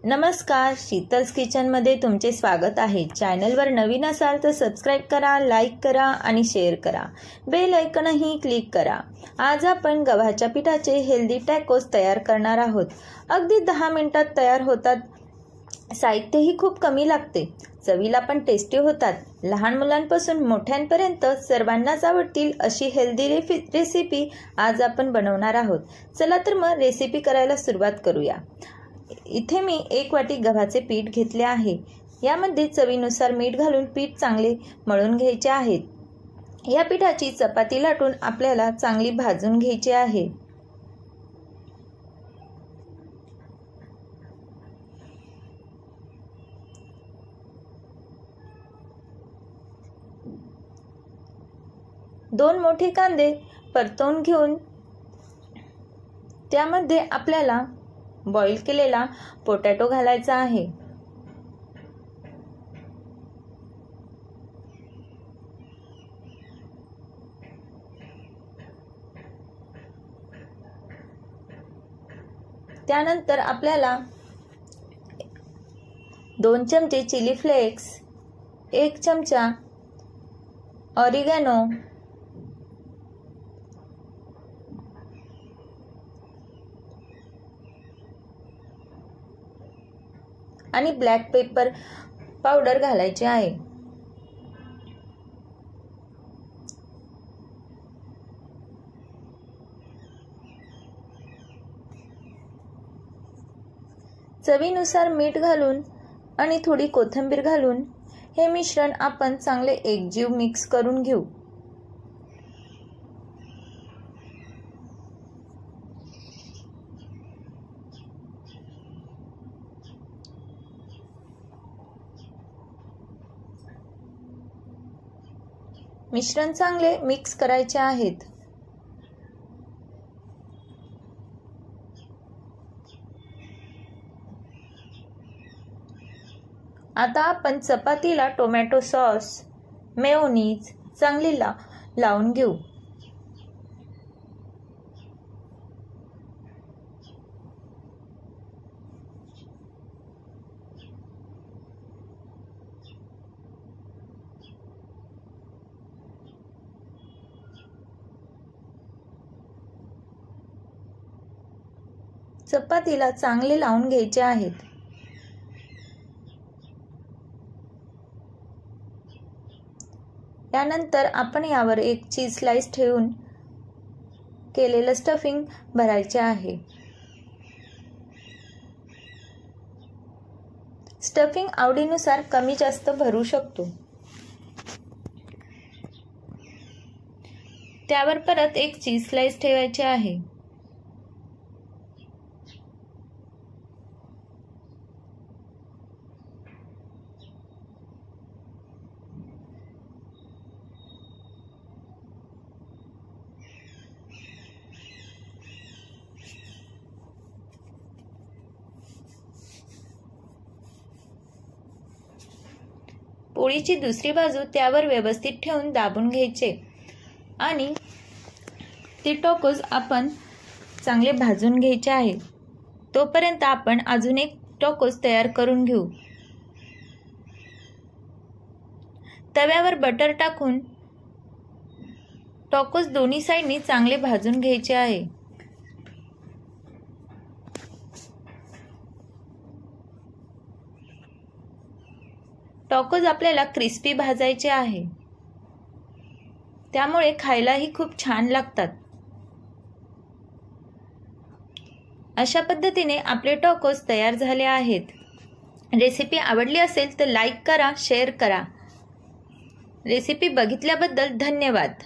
नमस्कार, शीतल्स किचनमध्ये तुमचे स्वागत आहे। चॅनलवर नवीन असाल तर सबस्क्राइब करा, लाईक करा आणि शेअर करा। बेल आयकॉनही क्लिक करा। आज आपण गव्हाच्या पिठाचे हेल्दी टॅकोस तयार करणार आहोत। अगदी 10 मिनिटात तयार होतात। साहित्यही खूप कमी लागते, चवीला पण टेस्टी होतात। लहान मुलांपासून मोठ्यांपर्यंत सर्वांनाच आवडतील अशी हेल्दी रेसिपी आज आपण बनवणार आहोत। चला तर मग रेसिपी करायला सुरुवात करूया। इथे मी 1 वाटी गव्हाचे पीठ घेतले आहे। यामध्ये चवीनुसार मीठ घालून पीठ चांगले मळून घ्यायचे आहे। या पिठाची चपाती लाटून आपल्याला चांगली भाजून घ्यायची आहे। दोन मोठे कांदे परतवून घेऊन त्यामध्ये आपल्याला बॉईल केलेला पोटॅटो घालायचा आहे। त्यानंतर आपल्याला 2 चमचे चिली फ्लेक्स, 1 चमचा ऑरिगॅनो, आणि ब्लॅक पेपर पावडर घालायचे आहे। चवीनुसार मीठ घालून आणि थोडी कोथिंबीर घालून हे मिश्रण आपण चांगले एकजीव मिक्स करून घेऊ। मिश्रण चांगले मिक्स करायचे आहेत। आता आपण चपातीला टोमॅटो सॉस, मेयोनीज चांगली लावून घेऊ। चपातीला चांगले लावून घ्यायचे आहेत। त्यानंतर आपण यावर एक चीज स्लाइस ठेवून केलेलं स्टफिंग भरायचे आहे। स्टफिंग आवडीनुसार कमी जास्त भरू शकतो। त्यावर परत एक चीज स्लाइस ठेवायचे आहे। पोळीची दुसरी बाजू त्यावर व्यवस्थित ठेवून दाबून घ्यायचे आणि ते टोकोस आपण चांगले भाजून घ्यायचे आहे। तोपर्यंत आपण अजून एक टोकोस तयार करून घेऊ। तव्यावर बटर टाकून टोकोस दोन्ही साइडनी चांगले भाजून घ्यायचे आहे। टोकोस आपल्याला क्रिस्पी भाजायचे आहे, त्यामुळे खायलाही खूप छान लागतात। अशा पद्धतीने आपले टोकोस तयार झाले आहेत। रेसिपी आवडली असेल तर लाईक करा, शेअर करा। रेसिपी बघितल्याबद्दल धन्यवाद।